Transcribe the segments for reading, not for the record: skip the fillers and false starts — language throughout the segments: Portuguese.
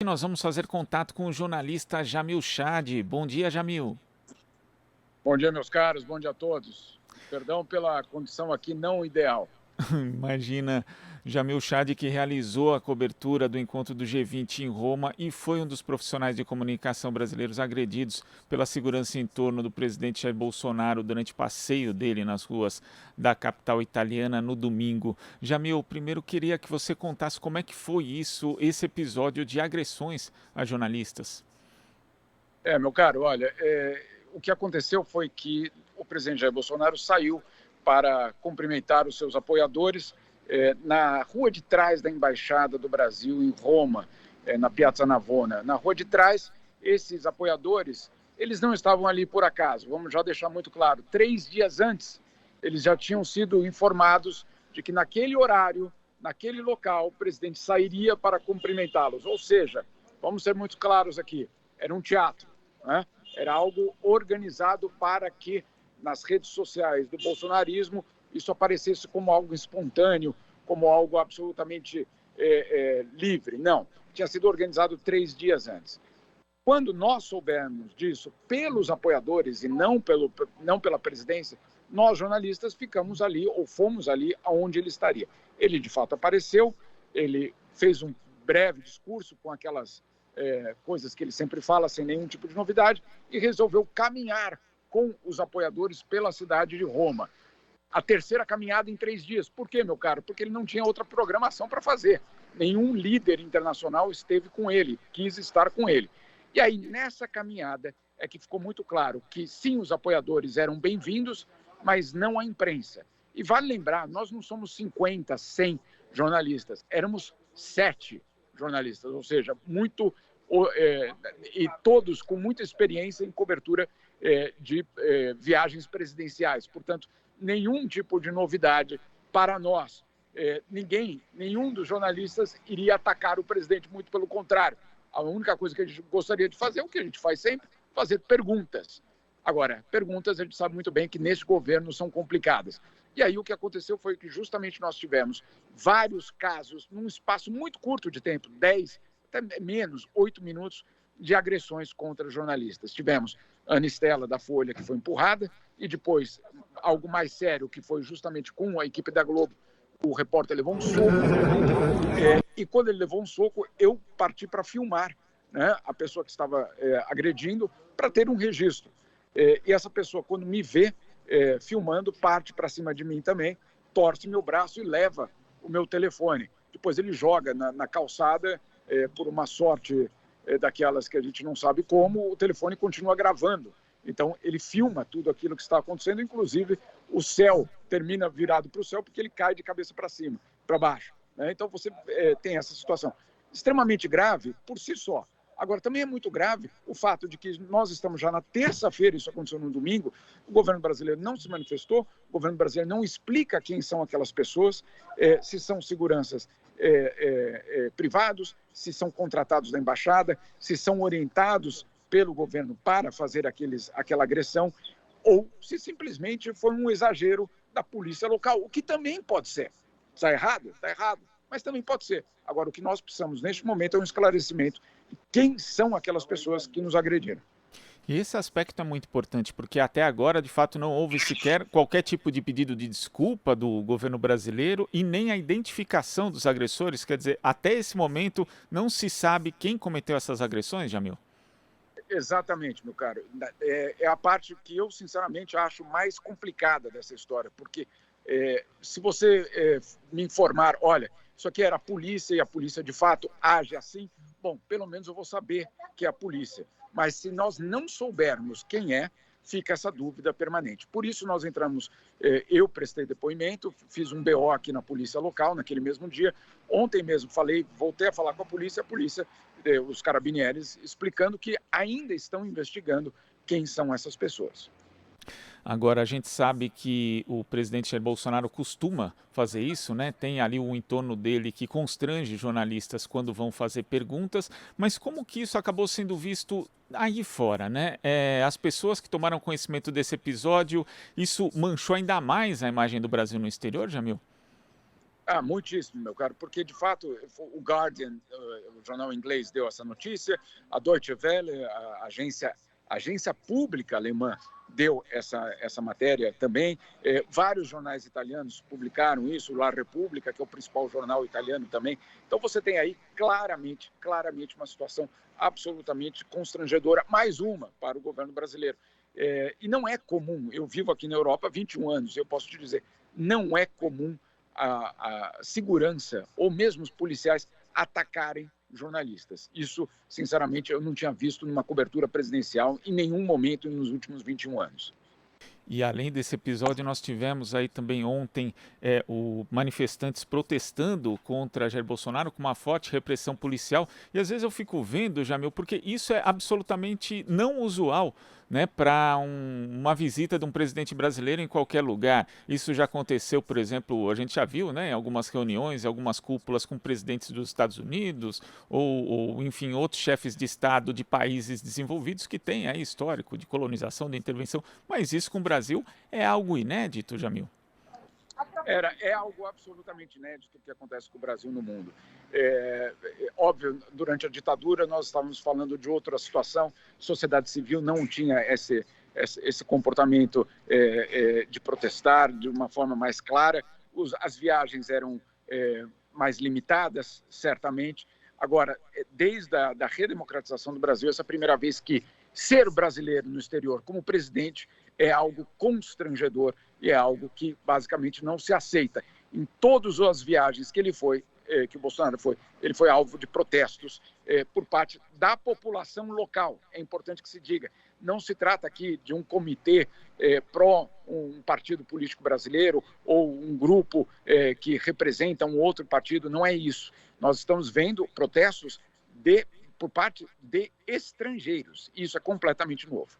nós vamos fazer contato com o jornalista Jamil Chad. Bom dia, Jamil. Bom dia, meus caros, bom dia a todos. Perdão pela condição aqui não ideal. Imagina, Jamil Chad, que realizou a cobertura do encontro do G20 em Roma e foi um dos profissionais de comunicação brasileiros agredidos pela segurança em torno do presidente Jair Bolsonaro durante passeio dele nas ruas da capital italiana no domingo. Jamil, primeiro queria que você contasse como é que foi esse episódio de agressões a jornalistas. Meu caro, olha, o que aconteceu foi que o presidente Jair Bolsonaro saiu para cumprimentar os seus apoiadores na rua de trás da Embaixada do Brasil em Roma, na Piazza Navona. Na rua de trás, esses apoiadores, eles não estavam ali por acaso, vamos já deixar muito claro. 3 dias antes, eles já tinham sido informados de que naquele horário, naquele local, o presidente sairia para cumprimentá-los. Ou seja, vamos ser muito claros aqui, era um teatro, né? Era algo organizado para que nas redes sociais do bolsonarismo isso aparecesse como algo espontâneo, como algo absolutamente livre. Não, tinha sido organizado 3 dias antes. Quando nós soubemos disso pelos apoiadores e não pela presidência, nós jornalistas ficamos ali ou fomos ali aonde ele estaria. Ele de fato apareceu, ele fez um breve discurso com aquelas coisas que ele sempre fala sem nenhum tipo de novidade e resolveu caminhar com os apoiadores pela cidade de Roma. A terceira caminhada em 3 dias. Por quê, meu caro? Porque ele não tinha outra programação para fazer. Nenhum líder internacional esteve com ele, quis estar com ele. E aí, nessa caminhada, é que ficou muito claro que, sim, os apoiadores eram bem-vindos, mas não a imprensa. E vale lembrar, nós não somos 50, 100 jornalistas, éramos 7 jornalistas, ou seja, e todos com muita experiência em cobertura de viagens presidenciais. Portanto, nenhum tipo de novidade para nós. Nenhum dos jornalistas iria atacar o presidente, muito pelo contrário. A única coisa que a gente gostaria de fazer, o que a gente faz sempre, fazer perguntas. Agora, perguntas a gente sabe muito bem que nesse governo são complicadas. E aí o que aconteceu foi que justamente nós tivemos vários casos, num espaço muito curto de tempo, 10, até menos, 8 minutos, de agressões contra jornalistas. Tivemos a Ana Estela, da Folha, que foi empurrada, e depois algo mais sério, que foi justamente com a equipe da Globo, o repórter levou um soco, e quando ele levou um soco, eu parti para filmar, né, a pessoa que estava agredindo, para ter um registro. E essa pessoa, quando me vê filmando, parte para cima de mim também, torce meu braço e leva o meu telefone. Depois ele joga na calçada, por uma sorte daquelas que a gente não sabe como, o telefone continua gravando. Então, ele filma tudo aquilo que está acontecendo, inclusive o céu termina virado para o céu porque ele cai de cabeça para cima, para baixo, né? Então, você tem essa situação extremamente grave por si só. Agora, também é muito grave o fato de que nós estamos já na terça-feira, isso aconteceu no domingo, o governo brasileiro não se manifestou, o governo brasileiro não explica quem são aquelas pessoas, se são seguranças privados, se são contratados da embaixada, se são orientados pelo governo para fazer aquela agressão, ou se simplesmente foi um exagero da polícia local, o que também pode ser. Está errado? Está errado, mas também pode ser. Agora, o que nós precisamos neste momento é um esclarecimento de quem são aquelas pessoas que nos agrediram. E esse aspecto é muito importante, porque até agora, de fato, não houve sequer qualquer tipo de pedido de desculpa do governo brasileiro e nem a identificação dos agressores. Quer dizer, até esse momento não se sabe quem cometeu essas agressões, Jamil? Exatamente, meu caro. É a parte que eu, sinceramente, acho mais complicada dessa história, porque se você me informar, olha, isso aqui era a polícia e a polícia de fato age assim, bom, pelo menos eu vou saber que é a polícia. Mas se nós não soubermos quem é, fica essa dúvida permanente. Por isso nós entramos, eu prestei depoimento, fiz um BO aqui na polícia local naquele mesmo dia. Ontem mesmo voltei a falar com a polícia, os carabinieri explicando que ainda estão investigando quem são essas pessoas. Agora, a gente sabe que o presidente Jair Bolsonaro costuma fazer isso, né? Tem ali o entorno dele que constrange jornalistas quando vão fazer perguntas, mas como que isso acabou sendo visto aí fora, né? As pessoas que tomaram conhecimento desse episódio, isso manchou ainda mais a imagem do Brasil no exterior, Jamil? Muitíssimo, meu caro, porque de fato o Guardian, o jornal inglês, deu essa notícia, a Deutsche Welle, a agência pública alemã, deu essa matéria também. Vários jornais italianos publicaram isso, La Repubblica, que é o principal jornal italiano também. Então você tem aí claramente uma situação absolutamente constrangedora, mais uma para o governo brasileiro. E não é comum, eu vivo aqui na Europa há 21 anos, eu posso te dizer, não é comum a segurança ou mesmo os policiais atacarem jornalistas. Isso, sinceramente, eu não tinha visto numa cobertura presidencial em nenhum momento nos últimos 21 anos. E além desse episódio, nós tivemos aí também ontem manifestantes protestando contra Jair Bolsonaro com uma forte repressão policial. E às vezes eu fico vendo, Jamil, porque isso é absolutamente não usual, né, para uma visita de um presidente brasileiro em qualquer lugar. Isso já aconteceu, por exemplo, a gente já viu, né, em algumas reuniões, em algumas cúpulas com presidentes dos Estados Unidos ou enfim, outros chefes de Estado de países desenvolvidos que têm aí histórico de colonização, de intervenção. Mas isso com o Brasil é algo inédito, Jamil. É algo absolutamente inédito que acontece com o Brasil no mundo. Óbvio, durante a ditadura nós estávamos falando de outra situação, sociedade civil não tinha esse comportamento de protestar de uma forma mais clara, as viagens eram mais limitadas, certamente. Agora, desde a redemocratização do Brasil, essa é a primeira vez que ser brasileiro no exterior como presidente é algo constrangedor e é algo que basicamente não se aceita. Em todas as viagens que que o Bolsonaro foi, ele foi alvo de protestos por parte da população local. É importante que se diga, não se trata aqui de um comitê pró um partido político brasileiro ou um grupo que representa um outro partido, não é isso. Nós estamos vendo protestos por parte de estrangeiros. Isso é completamente novo.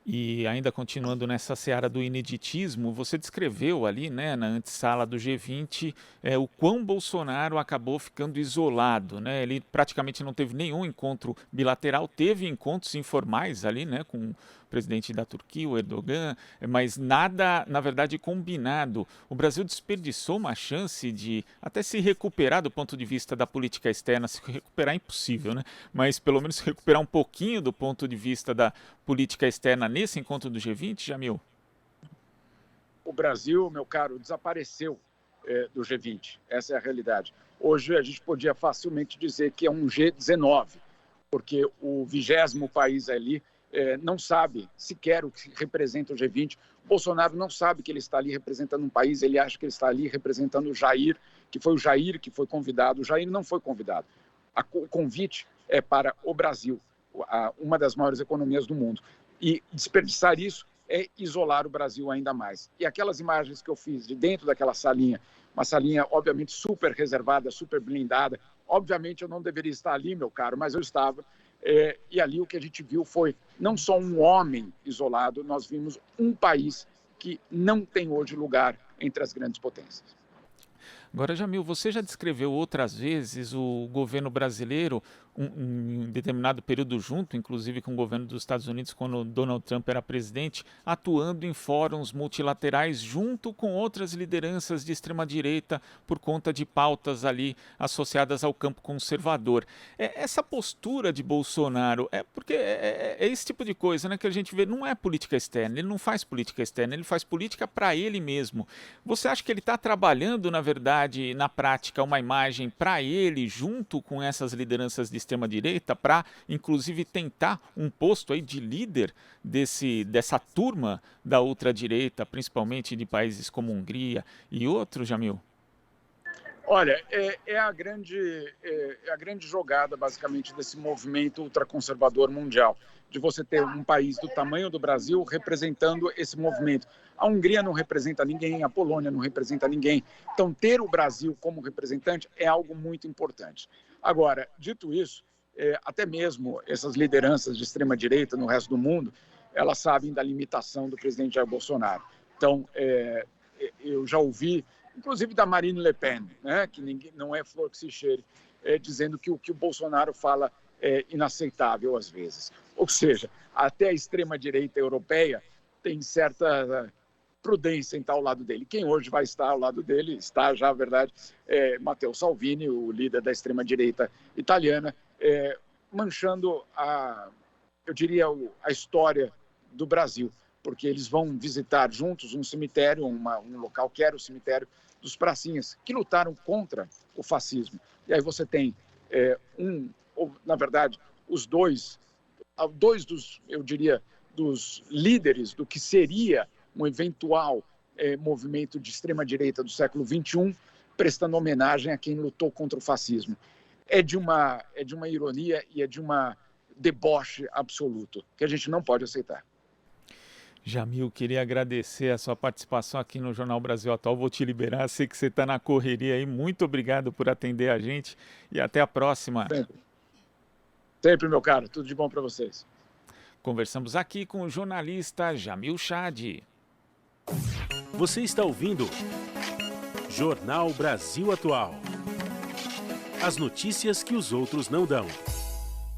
E ainda continuando nessa seara do ineditismo, você descreveu ali, né, na antessala do G20, o quão Bolsonaro acabou ficando isolado, né? Ele praticamente não teve nenhum encontro bilateral, teve encontros informais ali, né, com o presidente da Turquia, o Erdogan, mas nada, na verdade, combinado. O Brasil desperdiçou uma chance de até se recuperar do ponto de vista da política externa, se recuperar é impossível, né? Mas pelo menos se recuperar um pouquinho do ponto de vista da política externa nesse encontro do G20, Jamil? O Brasil, meu caro, desapareceu do G20. Essa é a realidade. Hoje a gente podia facilmente dizer que é um G19, porque o 20º país ali não sabe sequer o que representa o G20. Bolsonaro não sabe que ele está ali representando um país, ele acha que ele está ali representando o Jair, que foi o Jair que foi convidado. O Jair não foi convidado. O convite é para o Brasil, uma das maiores economias do mundo. E desperdiçar isso é isolar o Brasil ainda mais. E aquelas imagens que eu fiz de dentro daquela salinha, uma salinha obviamente super reservada, super blindada, obviamente eu não deveria estar ali, meu caro, mas eu estava. E ali o que a gente viu foi não só um homem isolado, nós vimos um país que não tem hoje lugar entre as grandes potências. Agora, Jamil, você já descreveu outras vezes o governo brasileiro, em determinado período junto, inclusive com o governo dos Estados Unidos, quando Donald Trump era presidente, atuando em fóruns multilaterais junto com outras lideranças de extrema-direita por conta de pautas ali associadas ao campo conservador. Essa postura de Bolsonaro, porque é esse tipo de coisa, né, que a gente vê, não é política externa, ele não faz política externa, ele faz política para ele mesmo. Você acha que ele está trabalhando, na verdade, na prática, uma imagem para ele, junto com essas lideranças de extrema-direita, para, inclusive, tentar um posto aí de líder dessa turma da ultradireita, principalmente de países como Hungria e outros, Jamil? Olha, é a grande jogada, basicamente, desse movimento ultraconservador mundial, de você ter um país do tamanho do Brasil representando esse movimento. A Hungria não representa ninguém, a Polônia não representa ninguém. Então, ter o Brasil como representante é algo muito importante. Agora, dito isso, até mesmo essas lideranças de extrema-direita no resto do mundo, elas sabem da limitação do presidente Jair Bolsonaro. Então, eu já ouvi, inclusive da Marine Le Pen, né, que não é flor que se cheire, dizendo que o que o Bolsonaro fala é inaceitável às vezes. Ou seja, até a extrema-direita europeia tem certa prudência em estar ao lado dele. Quem hoje vai estar ao lado dele, está já, a verdade, Matteo Salvini, o líder da extrema-direita italiana, manchando eu diria, a história do Brasil, porque eles vão visitar juntos um cemitério, um local que era o cemitério dos pracinhas, que lutaram contra o fascismo. E aí você tem na verdade, os dois dos, eu diria, dos líderes do que seria um eventual movimento de extrema-direita do século XXI, prestando homenagem a quem lutou contra o fascismo. É de uma ironia e é de uma deboche absoluto, que a gente não pode aceitar. Jamil, queria agradecer a sua participação aqui no Jornal Brasil Atual. Vou te liberar, sei que você está na correria aí. Muito obrigado por atender a gente e até a próxima. Sempre, meu caro. Tudo de bom para vocês. Conversamos aqui com o jornalista Jamil Chad. Você está ouvindo Jornal Brasil Atual. As notícias que os outros não dão.